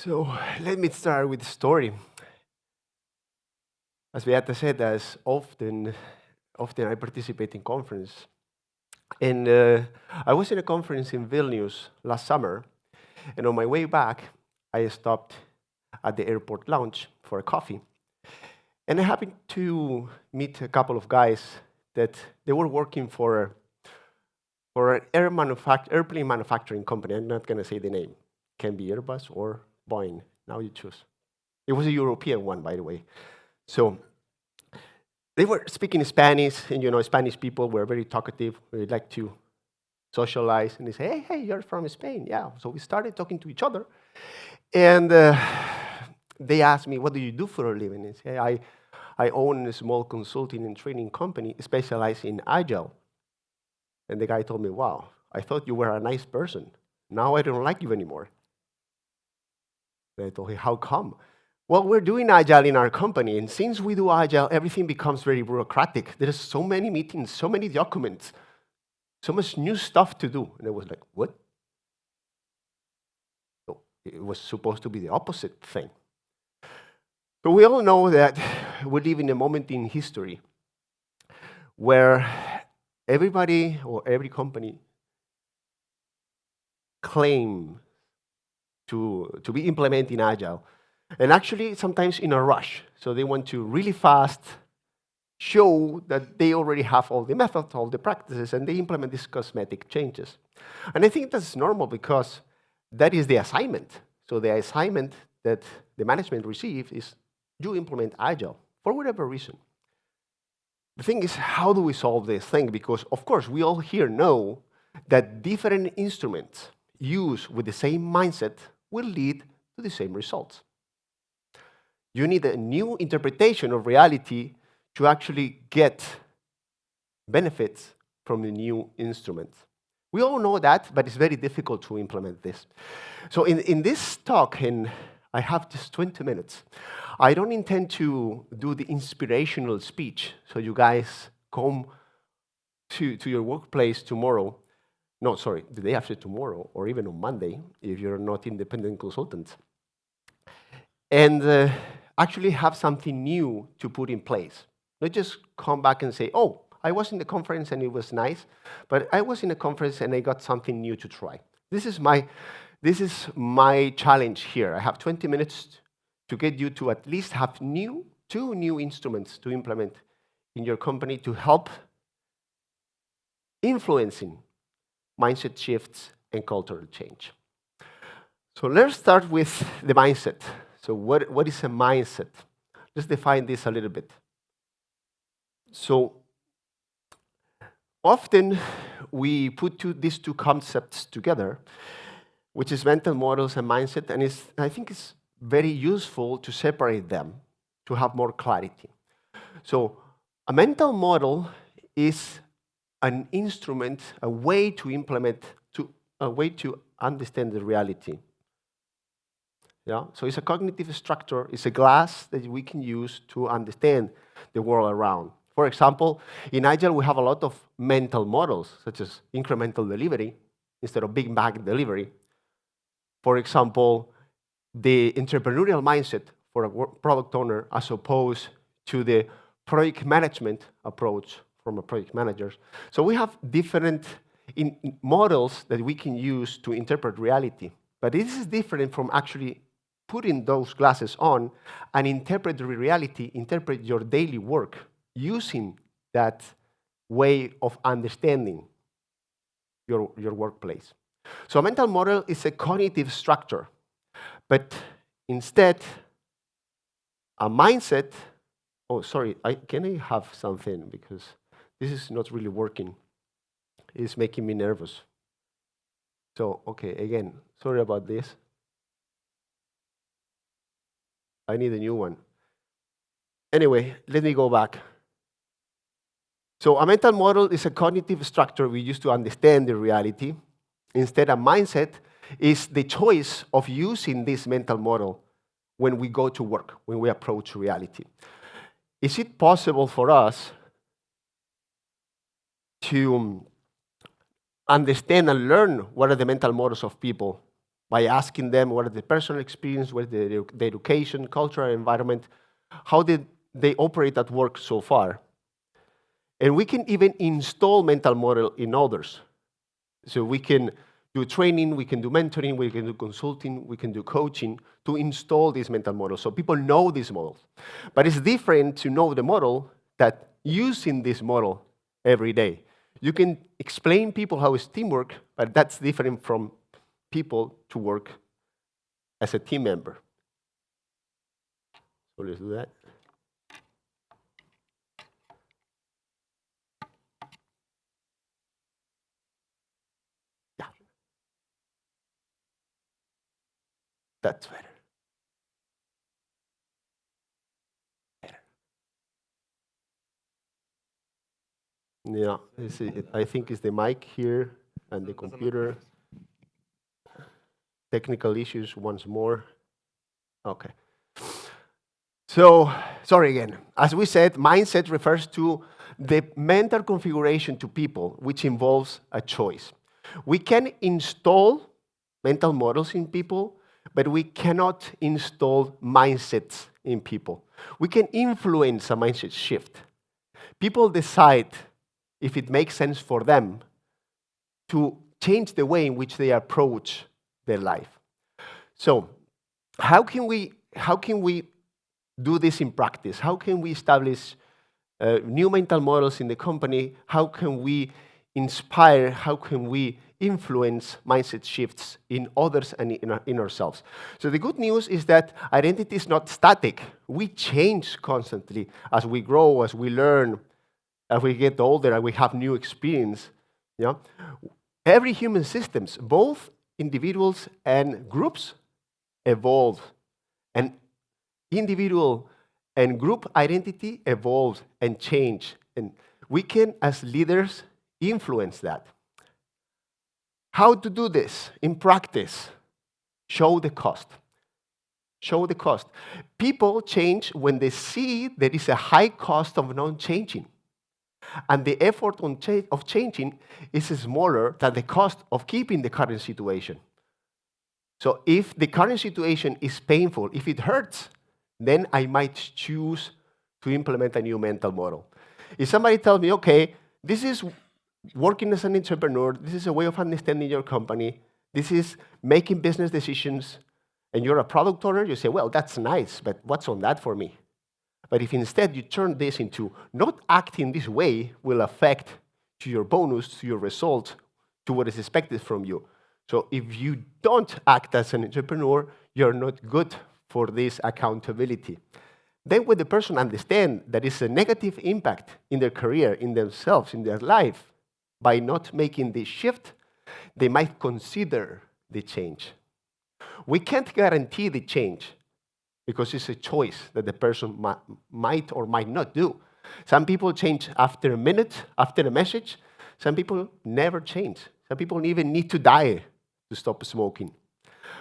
So let me start with the story. As Beata said, as often I participate in conference. And I was in a conference in Vilnius last summer, and on my way back, I stopped at the airport lounge for a coffee. And I happened to meet a couple of guys that they were working for an airplane manufacturing company. I'm not going to say the name. It can be Airbus or Boeing. Now you choose. It was a European one, by the way. So they were speaking Spanish, and Spanish people were very talkative. They like to socialize, and they say, hey, you're from Spain. Yeah. So we started talking to each other. And they asked me, what do you do for a living? And I say, I own a small consulting and training company specialized in agile. And the guy told me, wow, I thought you were a nice person. Now I don't like you anymore. And I told him, how come? Well, we're doing agile in our company, and since we do agile, everything becomes very bureaucratic. There's so many meetings, so many documents, so much new stuff to do. And I was like, what? So it was supposed to be the opposite thing. But we all know that we live in a moment in history where everybody or every company claim to be implementing agile. And actually, sometimes in a rush. So they want to really fast show that they already have all the methods, all the practices, and they implement these cosmetic changes. And I think that's normal because that is the assignment. So the assignment that the management receives is you implement agile for whatever reason. The thing is, how do we solve this thing? Because, of course, we all here know that different instruments used with the same mindset will lead to the same results. You need a new interpretation of reality to actually get benefits from the new instrument. We all know that, but it's very difficult to implement this. So in this talk, and I have just 20 minutes, I don't intend to do the inspirational speech, so you guys come to your workplace tomorrow. No, sorry, the day after tomorrow, or even on Monday, if you're not independent consultants. And actually have something new to put in place. Not just come back and say, oh, I was in the conference and it was nice, but I was in a conference and I got something new to try. This is my challenge here. I have 20 minutes to get you to at least have two new instruments to implement in your company to help influencing mindset shifts and cultural change. So let's start with the mindset. So what is a mindset? Let's define this a little bit. So often we put these two concepts together, which is mental models and mindset, and I think it's very useful to separate them to have more clarity. So a mental model is an instrument, a way to implement, a way to understand the reality. Yeah? So it's a cognitive structure, it's a glass that we can use to understand the world around. For example, in Agile, we have a lot of mental models, such as incremental delivery instead of big bang delivery. For example, the entrepreneurial mindset for a product owner as opposed to the project management approach from a project manager. So we have different models that we can use to interpret reality. But this is different from actually putting those glasses on and interpret the reality, interpret your daily work using that way of understanding your workplace. So a mental model is a cognitive structure, but instead, a mindset, can I have something? Because this is not really working. It's making me nervous. So, okay, again, sorry about this. I need a new one. Anyway, let me go back. So a mental model is a cognitive structure we use to understand the reality. Instead, a mindset is the choice of using this mental model when we go to work, when we approach reality. Is it possible for us to understand and learn what are the mental models of people by asking them what is the personal experience, what is the education, cultural environment, how did they operate at work so far. And we can even install mental model in others. So we can do training, we can do mentoring, we can do consulting, we can do coaching to install these mental models so people know these models. But it's different to know the model that using this model every day. You can explain people how is teamwork, but that's different from people to work as a team member. So let's do that. Yeah, that's better. Yeah, I think it's the mic here and the computer. Technical issues once more. Okay. So, sorry again. As we said, mindset refers to the mental configuration to people, which involves a choice. We can install mental models in people, but we cannot install mindsets in people. We can influence a mindset shift. People decide if it makes sense for them to change the way in which they approach their life. So, how can we do this in practice? How can we establish new mental models in the company? How can we inspire? How can we influence mindset shifts in others and in ourselves? So the good news is that identity is not static. We change constantly as we grow, as we learn, as we get older, and we have new experience. Yeah? Every human systems, both individuals and groups, evolve. And individual and group identity evolves and change. And we can, as leaders, influence that. How to do this in practice? Show the cost. Show the cost. People change when they see there is a high cost of not changing. And the effort of changing is smaller than the cost of keeping the current situation. So if the current situation is painful, if it hurts, then I might choose to implement a new mental model. If somebody tells me, okay, this is working as an entrepreneur, this is a way of understanding your company, this is making business decisions, and you're a product owner, you say, well, that's nice, but what's on that for me? But if instead you turn this into not acting this way will affect to your bonus, to your result, to what is expected from you. So if you don't act as an entrepreneur, you're not good for this accountability. Then when the person understands that it's a negative impact in their career, in themselves, in their life, by not making this shift, they might consider the change. We can't guarantee the change because it's a choice that the person might or might not do. Some people change after a minute, after a message. Some people never change. Some people even need to die to stop smoking.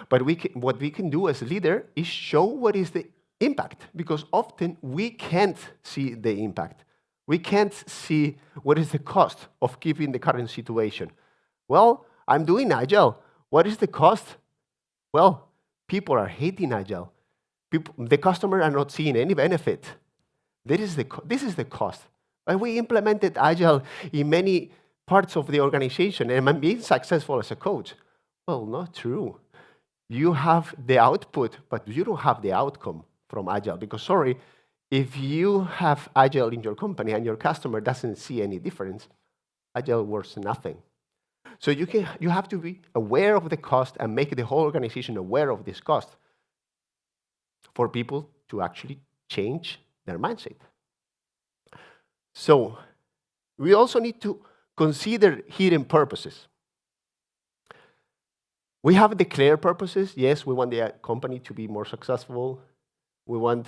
But what we can do as a leader is show what is the impact, because often we can't see the impact. We can't see what is the cost of keeping the current situation. Well, I'm doing agile. What is the cost? Well, people are hating agile. The customers are not seeing any benefit. This is the cost. And we implemented agile in many parts of the organization, and I'm being successful as a coach. Well, not true. You have the output, but you don't have the outcome from agile. Because, sorry, if you have agile in your company and your customer doesn't see any difference, agile worth nothing. So you have to be aware of the cost and make the whole organization aware of this cost for people to actually change their mindset. So we also need to consider hidden purposes. We have declared purposes. Yes, we want the company to be more successful. We want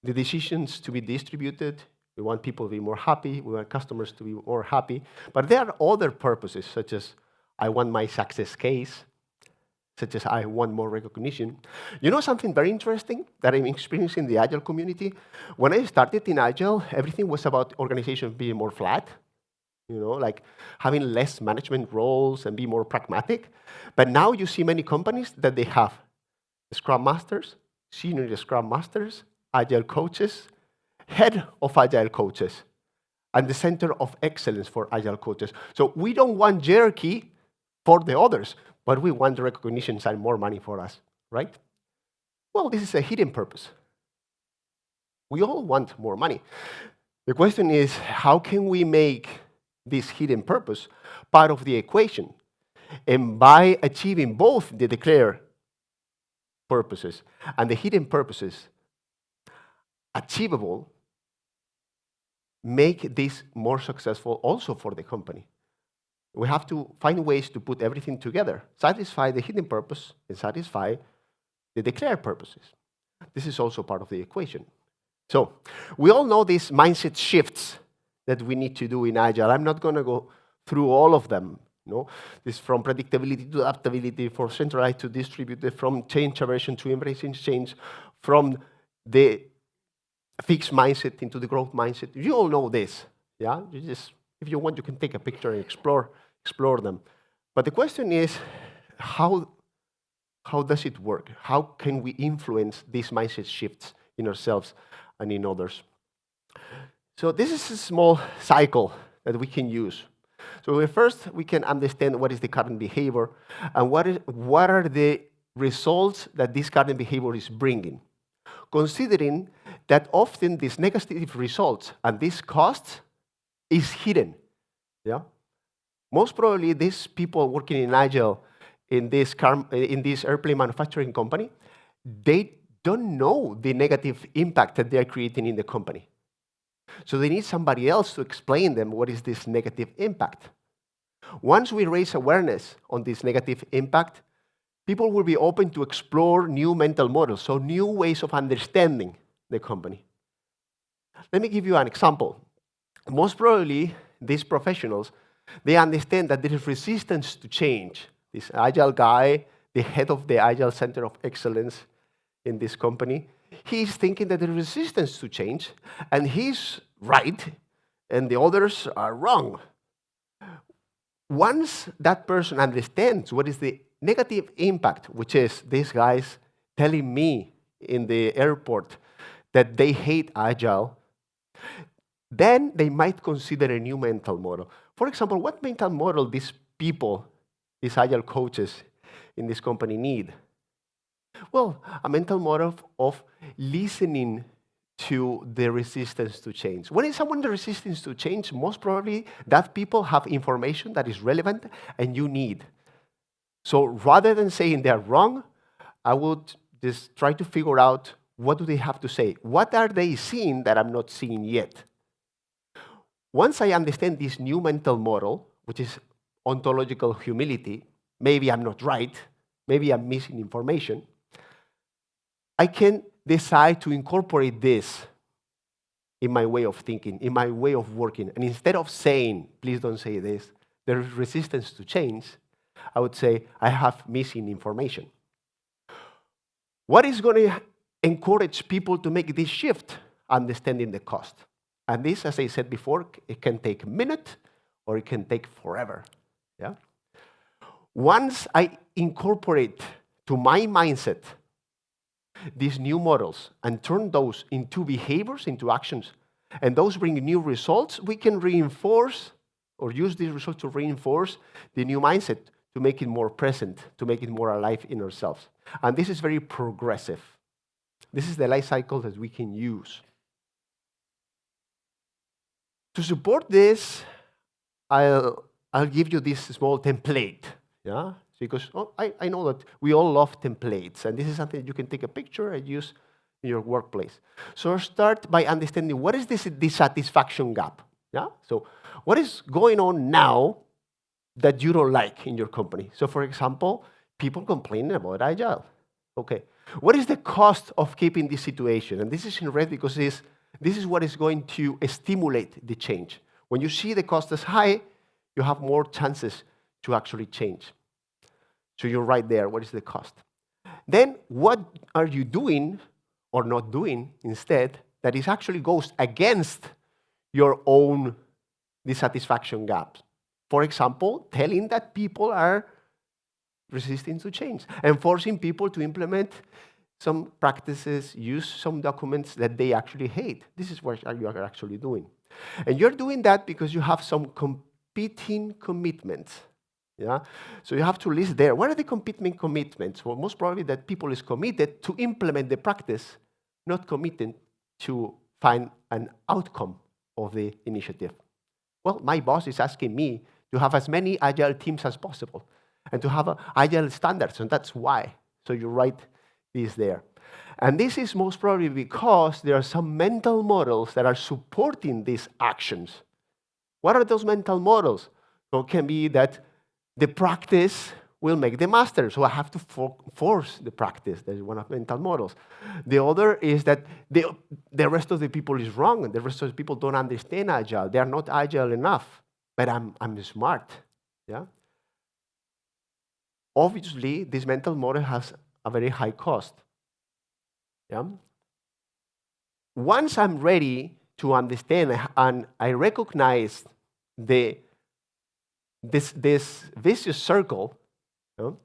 the decisions to be distributed. We want people to be more happy. We want customers to be more happy. But there are other purposes, such as I want my success case, such as I want more recognition. You know something very interesting that I'm experiencing in the Agile community? When I started in Agile, everything was about organizations being more flat. like having less management roles and be more pragmatic. But now you see many companies that they have Scrum Masters, senior Scrum Masters, Agile coaches, head of Agile coaches, and the center of excellence for Agile coaches. So we don't want hierarchy for the others, but we want the recognition and more money for us, right? Well, this is a hidden purpose. We all want more money. The question is, how can we make this hidden purpose part of the equation? And by achieving both the declared purposes and the hidden purposes achievable, make this more successful also for the company. We have to find ways to put everything together, satisfy the hidden purpose and satisfy the declared purposes. This is also part of the equation. So we all know these mindset shifts that we need to do in Agile. I'm not going to go through all of them. This from predictability to adaptability, from centralized to distributed, from change aversion to embracing change, from the fixed mindset into the growth mindset. You all know this. Yeah? If you want, you can take a picture and explore them. But the question is, how does it work? How can we influence these mindset shifts in ourselves and in others? So this is a small cycle that we can use. So first, we can understand what is the current behavior and what are the results that this current behavior is bringing. Considering that often these negative results and these costs is hidden. Yeah? Most probably, these people working in Agile in this airplane manufacturing company, they don't know the negative impact that they're creating in the company. So they need somebody else to explain them what is this negative impact. Once we raise awareness on this negative impact, people will be open to explore new mental models, so new ways of understanding the company. Let me give you an example. Most probably, these professionals, they understand that there is resistance to change. This Agile guy, the head of the Agile Center of Excellence in this company, he's thinking that there is resistance to change, and he's right, and the others are wrong. Once that person understands what is the negative impact, which is these guys telling me in the airport that they hate Agile, then they might consider a new mental model. For example, what mental model these people, these Agile coaches in this company need? Well, a mental model of listening to the resistance to change. When is someone the resistance to change? Most probably that people have information that is relevant and you need. So rather than saying they're wrong, I would just try to figure out what do they have to say. What are they seeing that I'm not seeing yet? Once I understand this new mental model, which is ontological humility, maybe I'm not right, maybe I'm missing information, I can decide to incorporate this in my way of thinking, in my way of working. And instead of saying, please don't say this, there is resistance to change, I would say, I have missing information. What is going to encourage people to make this shift? Understanding the cost. And this, as I said before, it can take a minute or it can take forever. Yeah? Once I incorporate to my mindset these new models and turn those into behaviors, into actions, and those bring new results, we can reinforce or use these results to reinforce the new mindset to make it more present, to make it more alive in ourselves. And this is very progressive. This is the life cycle that we can use. To support this, I'll give you this small template. Yeah? Because I know that we all love templates, and this is something you can take a picture and use in your workplace. So start by understanding what is this dissatisfaction gap. Yeah? So what is going on now that you don't like in your company? So for example, people complaining about Agile. Okay. What is the cost of keeping this situation? And this is in red because this is what is going to stimulate the change. When you see the cost as high, you have more chances to actually change. So you're right there. What is the cost? Then what are you doing or not doing instead that is actually goes against your own dissatisfaction gaps. For example, telling that people are resisting to change and forcing people to implement some practices, use some documents that they actually hate. This is what you are actually doing. And you're doing that because you have some competing commitments. Yeah? So you have to list there. What are the competing commitments? Well, most probably that people is committed to implement the practice, not committed to find an outcome of the initiative. Well, my boss is asking me to have as many agile teams as possible and to have agile standards, and that's why. So you write this there. And this is most probably because there are some mental models that are supporting these actions. What are those mental models? So it can be that the practice will make the master, so I have to force the practice. That is one of mental models. The other is that the rest of the people is wrong, and the rest of the people don't understand agile. They are not agile enough, but I'm smart. Yeah. Obviously, this mental model has a very high cost. Yeah. Once I'm ready to understand and I recognize this vicious circle, you know,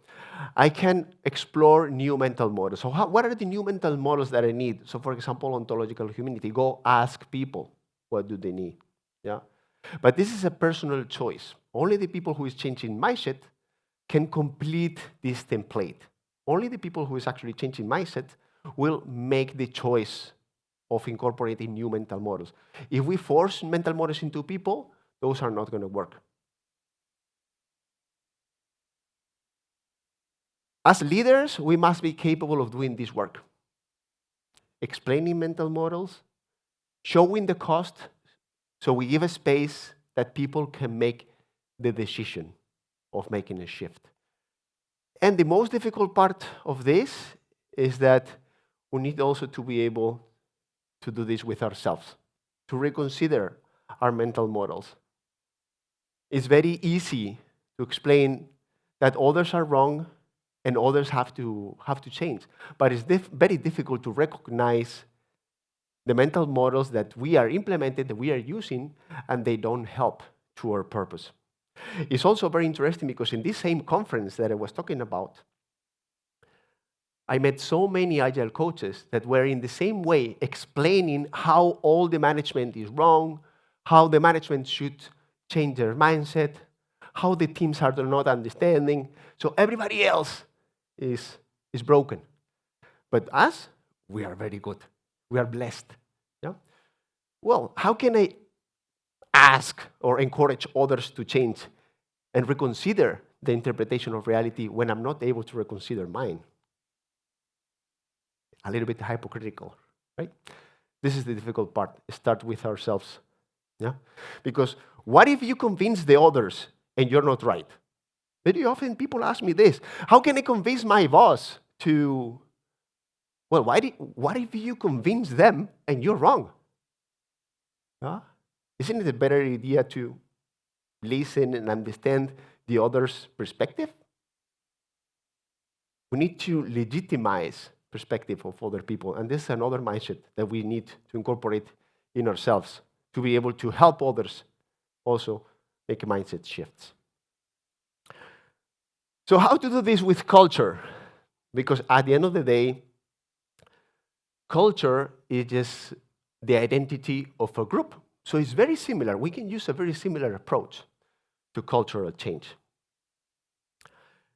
I can explore new mental models. So what are the new mental models that I need? So for example, ontological humility. Go ask people what do they need. Yeah? But this is a personal choice. Only the people who is changing mindset can complete this template. Only the people who is actually changing mindset will make the choice of incorporating new mental models. If we force mental models into people, those are not going to work. As leaders, we must be capable of doing this work. Explaining mental models, showing the cost, so we give a space that people can make the decision of making a shift. And the most difficult part of this is that we need also to be able to do this with ourselves, to reconsider our mental models. It's very easy to explain that others are wrong and others have to change. But it's very difficult to recognize the mental models that we are implementing, that we are using, and they don't help to our purpose. It's also very interesting because in this same conference that I was talking about, I met so many agile coaches that were in the same way explaining how all the management is wrong, how the management should change their mindset, how the teams are not understanding. So everybody else is broken. But us, we are very good. We are blessed. Yeah? Well, how can I ask or encourage others to change and reconsider the interpretation of reality when I'm not able to reconsider mine? A little bit hypocritical, right? This is the difficult part. Start with ourselves. Yeah? Because what if you convince the others and you're not right? Very often people ask me this: how can I convince my boss to, well, what if you convince them and you're wrong? Yeah? Isn't it a better idea to listen and understand the other's perspective? We need to legitimize perspective of other people, and this is another mindset that we need to incorporate in ourselves to be able to help others also make mindset shifts. So how to do this with culture? Because at the end of the day, culture is just the identity of a group. So it's very similar. We can use a very similar approach to cultural change.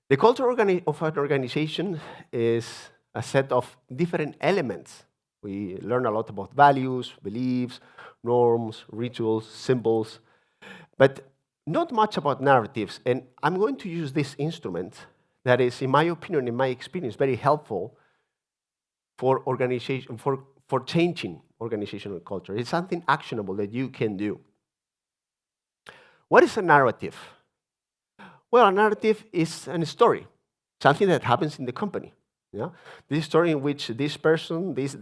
The culture of an organization is a set of different elements. We learn a lot about values, beliefs, norms, rituals, symbols, but not much about narratives. And I'm going to use this instrument that is, in my opinion, in my experience, very helpful for organization, for changing organizational culture. It's something actionable that you can do. What is a narrative? Well, a narrative is a story, something that happens in the company. Yeah? This story in which this person, this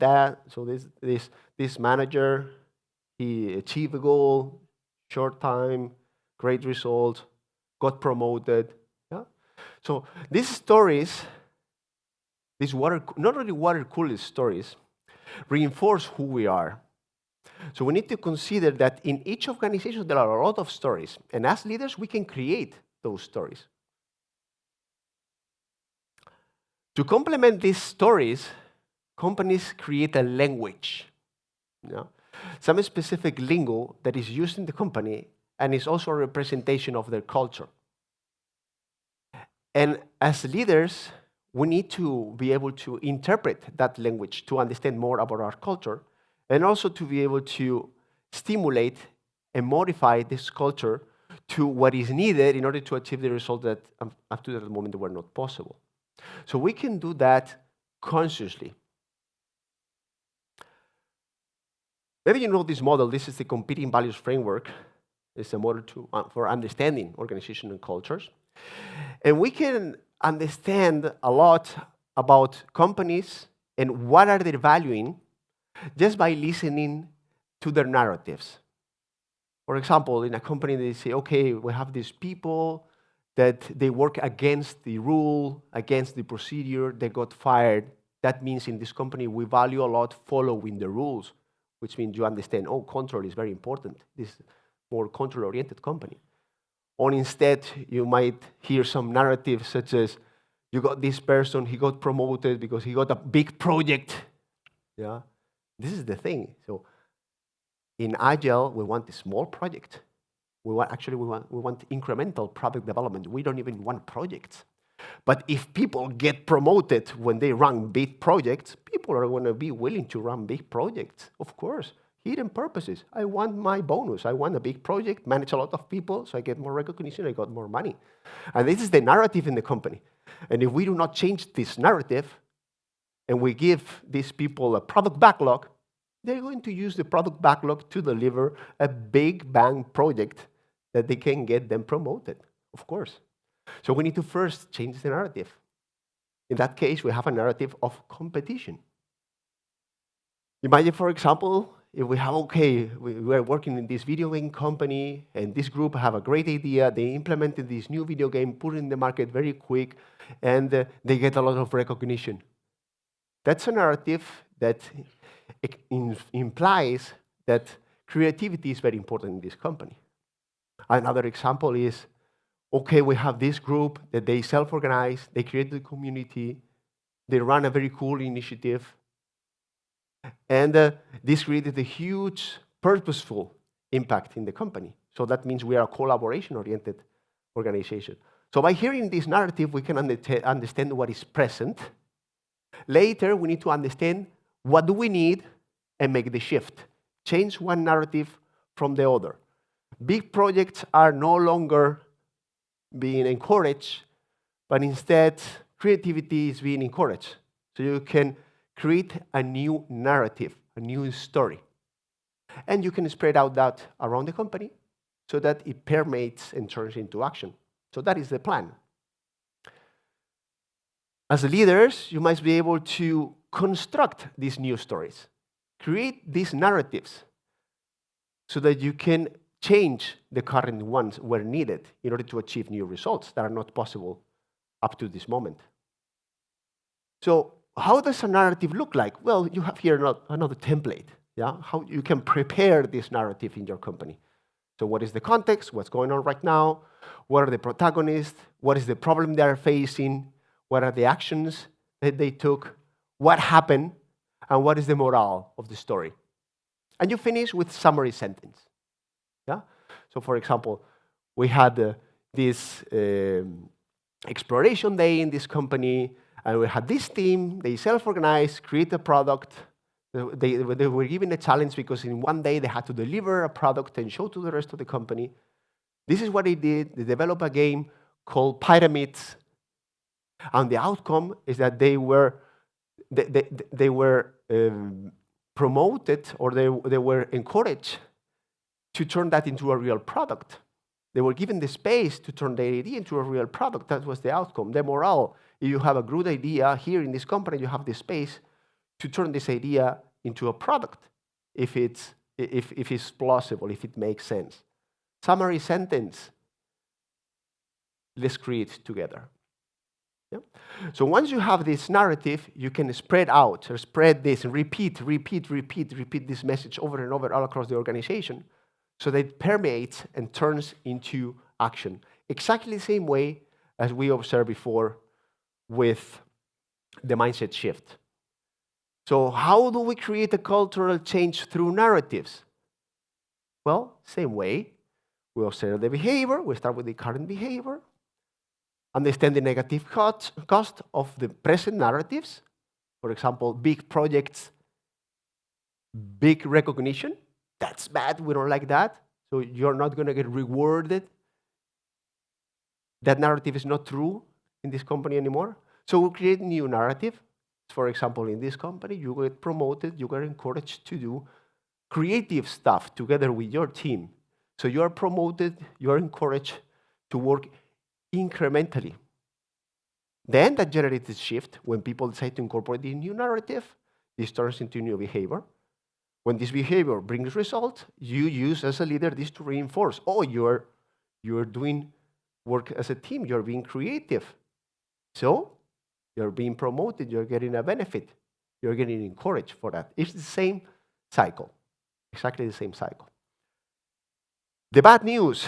manager, he achieved a goal, short time, great result, got promoted. Yeah? So these stories, not only water cooled stories, reinforce who we are. So we need to consider that in each organization there are a lot of stories, and as leaders we can create those stories. To complement these stories, companies create a language, some specific lingo that is used in the company and is also a representation of their culture. And as leaders, we need to be able to interpret that language to understand more about our culture, and also to be able to stimulate and modify this culture to what is needed in order to achieve the result that up to that moment were not possible. So we can do that consciously. Maybe you know this model. This is the competing values framework. It's a model for understanding organizational cultures. And we can understand a lot about companies and what are they valuing just by listening to their narratives. For example, in a company, they say, okay, we have these people that they work against the rule, against the procedure, they got fired. That means in this company, we value a lot following the rules, which means you understand, oh, control is very important. This is more control-oriented company. Or instead, you might hear some narratives such as, you got this person, he got promoted because he got a big project. Yeah, this is the thing. So in Agile, we want a small project. We want incremental product development. We don't even want projects. But if people get promoted when they run big projects, people are going to be willing to run big projects, of course. Hidden purposes. I want my bonus. I want a big project, manage a lot of people, so I get more recognition, I got more money. And this is the narrative in the company. And if we do not change this narrative, and we give these people a product backlog, they're going to use the product backlog to deliver a big bang project that they can get them promoted, of course. So we need to first change the narrative. In that case, we have a narrative of competition. Imagine, for example, if we have, okay, we are working in this video game company, and this group have a great idea, they implemented this new video game, put it in the market very quick, and they get a lot of recognition. That's a narrative that implies that creativity is very important in this company. Another example is, okay, we have this group that they self-organize, they create the community, they run a very cool initiative, and this created a huge, purposeful impact in the company. So that means we are a collaboration-oriented organization. So by hearing this narrative, we can understand what is present. Later, we need to understand what do we need and make the shift. Change one narrative from the other. Big projects are no longer being encouraged, but instead, creativity is being encouraged. So you can create a new narrative, a new story. And you can spread out that around the company so that it permeates and turns into action. So that is the plan. As leaders, you must be able to construct these new stories, create these narratives so that you can change the current ones where needed in order to achieve new results that are not possible up to this moment. So how does a narrative look like? Well, you have here another template, yeah? How you can prepare this narrative in your company. So what is the context? What's going on right now? What are the protagonists? What is the problem they are facing? What are the actions that they took? What happened? And what is the morale of the story? And you finish with summary sentence. Yeah? So for example, we had this exploration day in this company, and we had this team, they self-organized, create a product. They were given a challenge because in one day they had to deliver a product and show to the rest of the company. This is what they did. They developed a game called Pyramids. And the outcome is that they were promoted, or they were encouraged to turn that into a real product. They were given the space to turn their idea into a real product. That was the outcome. The morale, if you have a good idea here in this company, you have the space to turn this idea into a product if it's plausible, if it makes sense. Summary sentence. Let's create together. Yeah? So once you have this narrative, you can spread out or spread this and repeat this message over and over all across the organization so that it permeates and turns into action. Exactly the same way as we observed before with the mindset shift. So how do we create a cultural change through narratives? Well, same way. We observe the behavior. We start with the current behavior. Understand the negative cost of the present narratives. For example, big projects, big recognition. That's bad. We don't like that. So you're not going to get rewarded. That narrative is not true in this company anymore. So we create a new narrative. For example, in this company, you get promoted, you get encouraged to do creative stuff together with your team. So you are promoted, you are encouraged to work incrementally. Then that generates a shift when people decide to incorporate the new narrative. This turns into new behavior. When this behavior brings results, you use as a leader this to reinforce. Oh, you're doing work as a team, you're being creative. So you're being promoted, you're getting a benefit, you're getting encouraged for that. It's the same cycle, exactly the same cycle. The bad news,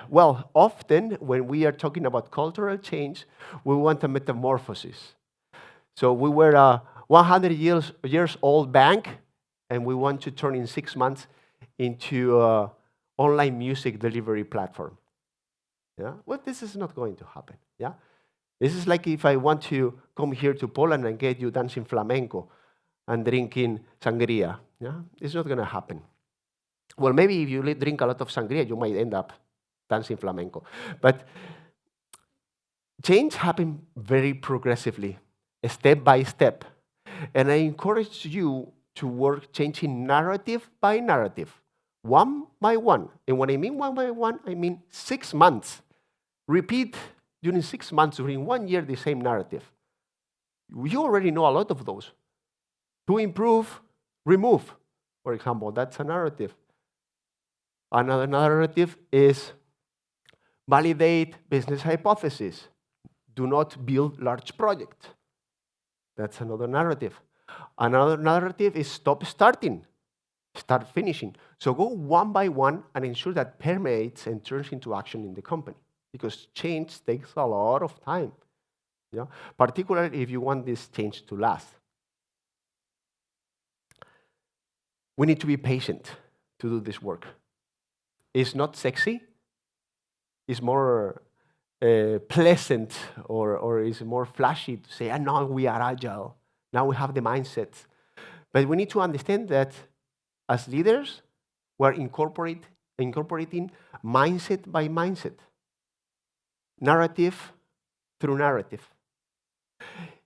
well, often when we are talking about cultural change, we want a metamorphosis. So we were a 100 years old bank, and we want to turn in 6 months into an online music delivery platform. Yeah? Well, this is not going to happen. Yeah? This is like if I want to come here to Poland and get you dancing flamenco and drinking sangria. Yeah? It's not going to happen. Well, maybe if you drink a lot of sangria, you might end up dancing flamenco. But change happens very progressively, step by step. And I encourage you to work changing narrative by narrative, one by one. And when I mean one by one, I mean 6 months. Repeat during 6 months, during 1 year, the same narrative. You already know a lot of those. To improve, remove. For example, that's a narrative. Another narrative is validate business hypothesis. Do not build large projects. That's another narrative. Another narrative is stop starting, start finishing. So go one by one and ensure that permeates and turns into action in the company, because change takes a lot of time, yeah? Particularly if you want this change to last. We need to be patient to do this work. It's not sexy. It's more pleasant or is more flashy to say, now we are agile. Now we have the mindset. But we need to understand that as leaders, we're incorporating mindset by mindset, narrative through narrative.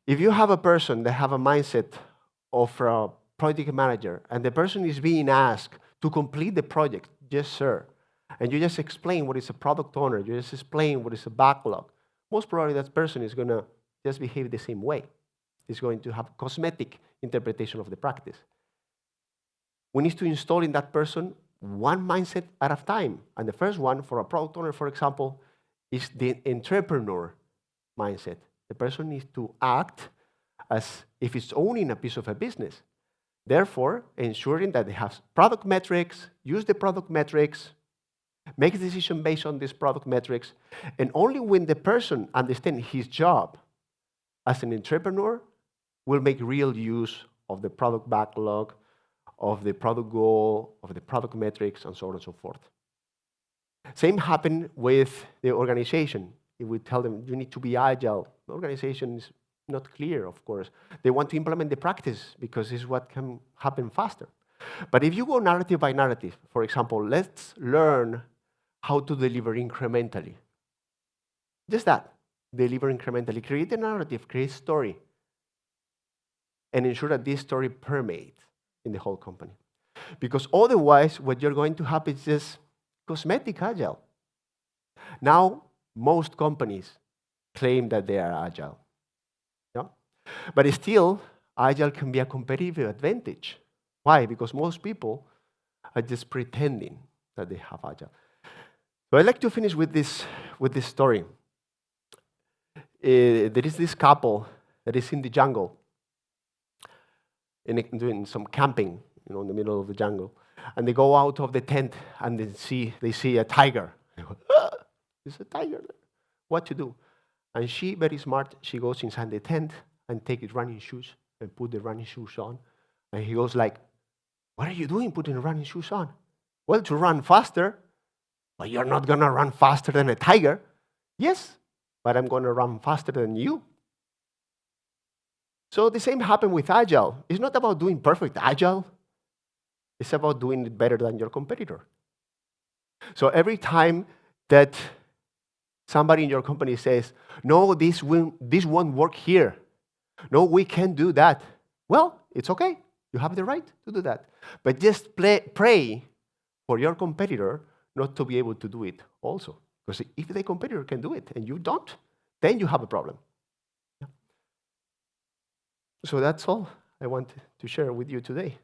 If you have a person that have a mindset of a project manager and the person is being asked to complete the project, yes, sir, and you just explain what is a product owner, you just explain what is a backlog, most probably that person is going to just behave the same way. Is going to have cosmetic interpretation of the practice. We need to install in that person one mindset at a time. And the first one, for a product owner, for example, is the entrepreneur mindset. The person needs to act as if it's owning a piece of a business. Therefore, ensuring that they have product metrics, use the product metrics, make a decision based on these product metrics, and only when the person understands his job as an entrepreneur will make real use of the product backlog, of the product goal, of the product metrics, and so on and so forth. Same happened with the organization. If we tell them you need to be agile, the organization is not clear, of course. They want to implement the practice because it's what can happen faster. But if you go narrative by narrative, for example, let's learn how to deliver incrementally. Just that, deliver incrementally. Create a narrative, create a story, and ensure that this story permeates in the whole company. Because otherwise, what you're going to have is just cosmetic agile. Now, most companies claim that they are agile. Yeah? But still, agile can be a competitive advantage. Why? Because most people are just pretending that they have agile. So I'd like to finish with this story. there is this couple that is in the jungle, doing some camping, in the middle of the jungle. And they go out of the tent and they see a tiger. They go, "Ah, there's a tiger there. What to do?" And she, very smart, she goes inside the tent and take his running shoes and put the running shoes on. And he goes like, "What are you doing putting the running shoes on?" "Well, to run faster." "But you're not going to run faster than a tiger." "Yes, but I'm going to run faster than you." So the same happened with agile. It's not about doing perfect agile. It's about doing it better than your competitor. So every time that somebody in your company says, "No, this won't work here. No, we can't do that." Well, it's okay. You have the right to do that. But just pray for your competitor not to be able to do it also. Because if the competitor can do it and you don't, then you have a problem. Yeah. So that's all I want to share with you today.